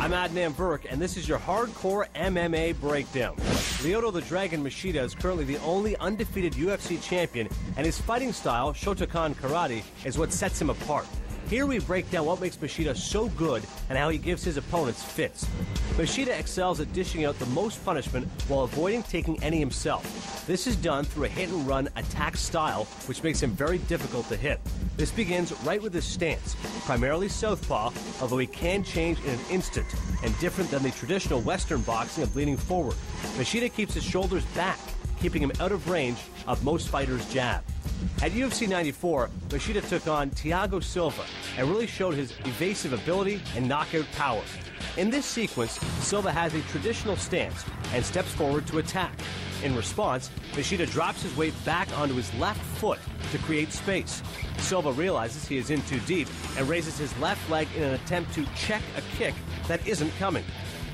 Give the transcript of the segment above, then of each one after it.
I'm Adnan Burke, and this is your Hardcore MMA Breakdown. Lyoto the Dragon Machida is currently the only undefeated UFC champion, and his fighting style, Shotokan Karate, is what sets him apart. Here we break down what makes Machida so good and how he gives his opponents fits. Machida excels at dishing out the most punishment while avoiding taking any himself. This is done through a hit-and-run attack style, which makes him very difficult to hit. This begins right with his stance, primarily southpaw, although he can change in an instant, and different than the traditional Western boxing of leaning forward. Machida keeps his shoulders back, keeping him out of range of most fighters' jab. At UFC 94, Machida took on Thiago Silva and really showed his evasive ability and knockout power. In this sequence, Silva has a traditional stance and steps forward to attack. In response, Machida drops his weight back onto his left foot to create space. Silva realizes he is in too deep and raises his left leg in an attempt to check a kick that isn't coming.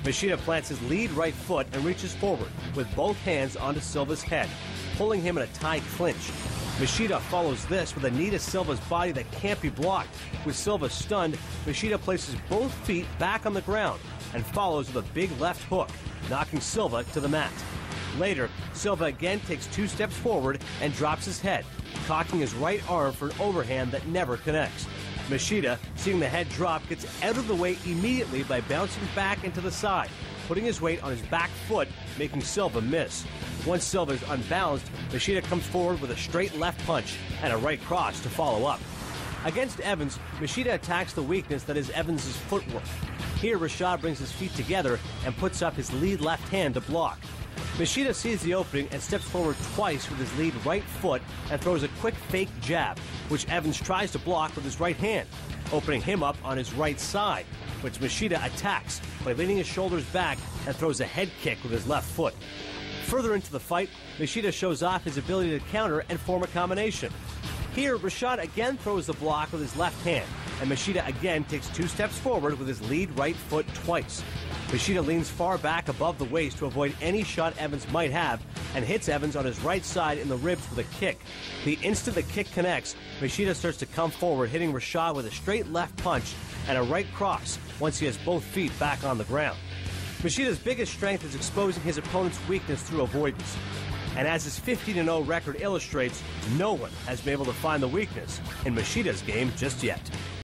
Machida plants his lead right foot and reaches forward with both hands onto Silva's head, pulling him in a tight clinch. Machida follows this with a knee to Silva's body that can't be blocked. With Silva stunned, Machida places both feet back on the ground and follows with a big left hook, knocking Silva to the mat. Later, Silva again takes 2 steps forward and drops his head, cocking his right arm for an overhand that never connects. Machida, seeing the head drop, gets out of the way immediately by bouncing back into the side, putting his weight on his back foot, making Silva miss. Once Silva is unbalanced, Machida comes forward with a straight left punch and a right cross to follow up. Against Evans, Machida attacks the weakness that is Evans' footwork. Here, Rashad brings his feet together and puts up his lead left hand to block. Machida sees the opening and steps forward twice with his lead right foot and throws a quick fake jab, which Evans tries to block with his right hand, opening him up on his right side, which Machida attacks by leaning his shoulders back and throws a head kick with his left foot. Further into the fight, Machida shows off his ability to counter and form a combination. Here, Rashad again throws the block with his left hand, and Machida again takes 2 steps forward with his lead right foot twice. Machida leans far back above the waist to avoid any shot Evans might have and hits Evans on his right side in the ribs with a kick. The instant the kick connects, Machida starts to come forward, hitting Rashad with a straight left punch and a right cross once he has both feet back on the ground. Machida's biggest strength is exposing his opponent's weakness through avoidance. And as his 15-0 record illustrates, no one has been able to find the weakness in Machida's game just yet.